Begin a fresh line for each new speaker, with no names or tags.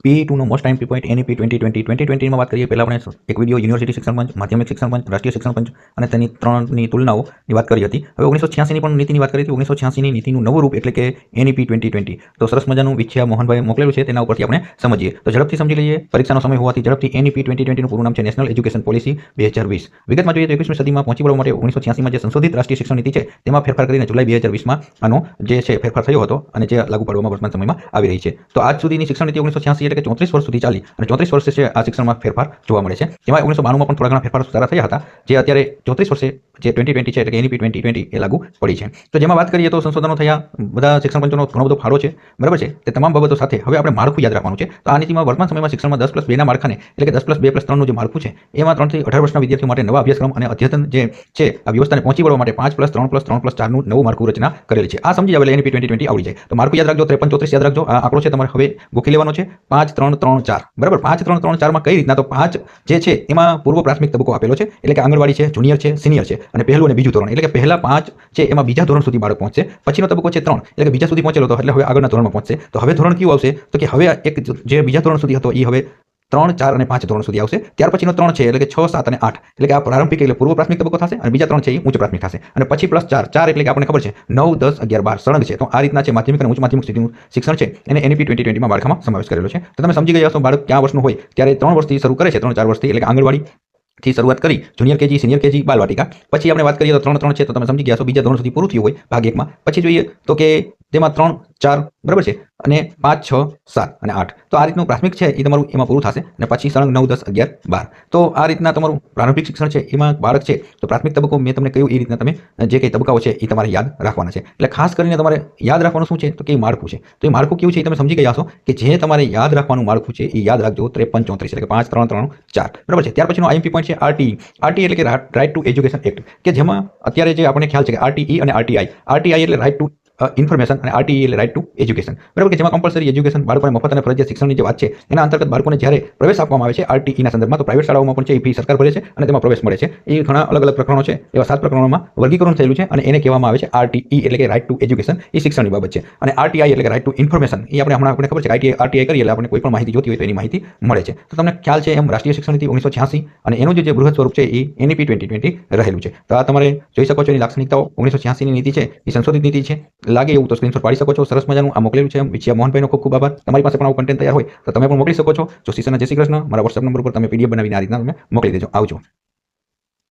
PE2 નો most time point NEP 2020 માં વાત કરીએ પહેલા આપણે એક વિડિયો યુનિવર્સિટી શિક્ષણ પંચ, માધ્યમિક શિક્ષણ પંચ, રાષ્ટ્રીય શિક્ષણ પંચ અને તેની ત્રણની તુલનાઓની વાત કરી હતી. હવે 1986 ની પણ નીતિની વાત કરી હતી. 1986 ની નીતિનું નવું રૂપ એટલે કે NEP 2020. તો સરસ મજાનું વિછયા મોહનભાઈએ મોકલેલું છે, તેના ઉપરથી આપણે સમજીએ. તો ઝડપથી સમજી લઈએ. પરીક્ષાનો સમય હોવાથી ઝડપથી NEP 2020 નું પૂરું નામ છે નેશનલ એજ્યુકેશન પોલિસી 2020. વિગતમાં જોઈએ તો 21મી સદીમાં પહોંચી વળવા માટે 1986 માં જે સંશોધિત રાષ્ટ્રીય શિક્ષણ નીતિ છે તેમાં ફેરફાર કરીને જુલાઈ 2020 માં આનો જે છે ફેરફાર થયો હતો અને જે લાગુ પાડવામાં વર્તમાન સમયમાં આવી રહી છે. તો આજ સુધીની શિક્ષણ નીતિ 1986 એટલે કે 34 વર્ષ સુધી ચાલી અને 34 વર્ષે છે આ શિક્ષણમાં ફેરફાર જોવા મળે છે. તેમાં 1992 માં પણ થોડા ઘણા ફેરફારો સુધારા થયા હતા, જે અત્યારે 34 વર્ષે જે 2020 છે એટલે કે NEP 2020 એ લાગુ પડી છે. તો જેમાં વાત કરીએ તો સંશોધનો થયા, બધા શિક્ષણ પંચોનો ઘણો બધો ફાળો છે, બરાબર છે. તે તમામ બાબતો સાથે હવે આપણે માળખું યાદ રાખવાનું છે. તો આ નીતિમાં વર્તમાન સમયમાં શિક્ષણમાં 10+2 ના માળખાને એટલે કે 10+2+3 નું જે માળખું છે એમાં 3 થી 18 વર્ષના વિદ્યાર્થીઓ માટે નવા અભ્યાસક્રમ અને અધ્યતન જે છે આ વ્યવસ્થાને પહોંચી વળવા માટે 5+3+3+4 નું નવું માળખું રચના કરેલી છે. આ સમજી જાવ એટલે NEP 2020 આવડી જાય. તો માળખું યાદ રાખજો, 53-34 યાદ રાખજો. આ આંકડો છે તમારે હવે ગોખી લેવાનો છે. 5-3-3-4 બરાબર. 5-3-3-4 માં કઈ રીતના, તો 5 જે છે એમાં પૂર્વ પ્રાથમિક તબક્કો આપેલો છે એટલે કે આંગણવાડી છે, જુનિયર છે, સિનિયર છે અને પહેલું અને બીજું ધોરણ એટલે કે પહેલા 5 છે એમાં બીજા ધોરણ સુધી બાળક પહોંચશે. પછીનો તબક્કો છે 3 એટલે કે બીજા સુધી પહોંચેલો હતો એટલે હવે આગળના ધોરણમાં પહોંચશે. તો હવે ધોરણ કયું આવશે તો કે હવે એક જે બીજા ધોરણ સુધી હતો એ હવે 3, 4 અને 5 ધોરણ સુધી આવશે. ત્યાર પછીનો 3 છે એટલે કે 6, 7 અને 8 એટલે કે આ પ્રારંભિક એટલે પૂર્વ પ્રાથમિક તબક્કો થશે અને બીજા 3 છે એ ઉચ્ચ પ્રાથમિક થશે. અને પછી +4 એટલે કે આપણને ખબર છે 9, 10, 11, 12 સળંગ છે. તો આ રીતના છે માધ્યમિક અને ઉચ્ચ માધ્યમિક સુધીનું શિક્ષણ છે એને NEP 2020 માં માળખામાં સમાવેશ કરેલો છે. તો તમે સમજી ગયા હશો બાળક ક્યાં વર્ષનું હોય ત્યારે 3 વર્ષથી શરૂ કરે છે, 3-4 વર્ષથી એટલે કે આંગણવાડી થી શરૂઆત કરી જુનિયર કેજી, સિનિયર કેજી, બાલવાટિકા. પછી આપણે વાત કરીએ તો 3-3 છે તો તમે સમજી ગયા છો બીજા ધોરણ સુધી પૂરું થયું હોય ભાગ 1 માં. પછી જોઈએ તો કે તેમાં 3, 4 બરાબર છે અને 5, 6, 7 અને 8. તો આ રીતનું પ્રાથમિક છે એ તમારું એમાં પૂરું થશે અને પછી સળંગ 9, 10, 11, 12. તો આ રીતના તમારું પ્રારંભિક શિક્ષણ છે એમાં બાળક છે તો પ્રાથમિક તબક્કો મેં તમને કહ્યું એ રીતના તમે જે કંઈ તબક્કાઓ છે એ તમારે યાદ રાખવાના છે. એટલે ખાસ કરીને તમારે યાદ રાખવાનું શું છે તો કે માળખું છે. તો એ માળખું કેવું છે એ તમે સમજી ગયા છો કે જે તમારે યાદ રાખવાનું માળખું છે એ યાદ રાખજો 53-34 એટલે કે 5-3-3-4 બરાબર છે. ત્યાર પછીનો IMP પોઈન્ટ છે RTE. RTE એટલે કે રાઇટ ટુ એજ્યુકેશન એક્ટ, કે જેમાં અત્યારે જે આપણને ખ્યાલ છે કે RTE અને RTI. RTI એટલે રાઇટ ટુ ઇન્ફોર્મેશન અને RTE એટલે રાઇટ ટુ એજ્યુકેશન બરાબર, કે જેમાં કમ્પલસરી એજ્યુકેશન બાળકોને મફત અને ફરજિયાત શિક્ષણની જે વાત છે એના અંતર્ગત બાળકોને જ્યારે પ્રવેશ આપવામાં આવે છે RTE ના સંદર્ભમાં, તો પ્રાઇવેટ શાળાઓમાં પણ છે એ ફી સરકાર ભરે છે અને તેમાં પ્રવેશ મળે છે. એ ઘણા અલગ અલગ પ્રકરણો છે, એવા 7 પ્રકરણોમાં વર્ગીકરણ થયેલું છે અને એને કહેવામાં આવે છે RTE એટલે કે રાઇટ ટુ એજ્યુકેશન. એ શિક્ષણની બાબત છે. અને RTI એટલે કે રાઇટ ટુ ઇન્ફોર્મેશન, એ આપણે ખબર છે કે RTI કરીએ એટલે આપણે કોઈ પણ માહિતી જોતી હોય તો એની માહિતી મળે છે. તો તમને ખ્યાલ છે એમ રાષ્ટ્રીય શિક્ષણ નીતિ 1986 અને એનું જે બૃહદ સ્વરૂપ છે એ NEP 2020 રહેલું છે. તો આ તમારે જોઈ શકો છો એની લાક્ષણિકતાઓ. 1986 ની નીતિ છે એ સંશોધિત નીતિ છે. લાગે એવું તો સ્ક્રીનશોટ પાડી શકો છો. સરસ મજાનું આ મોકલેલું છે વિછયા મોહનભાઈનો ખૂબ ખૂબ આભાર. તમારી પાસે પણ આવું કન્ટેન્ટ તૈયાર હોય તો તમે પણ મોકલી શકો છો. જો શિક્ષણના જય શ્રી કૃષ્ણ. મારા WhatsApp નંબર પર તમે PDF બનાવીને આ રીતના તમે મોકલી દેજો. આવજો.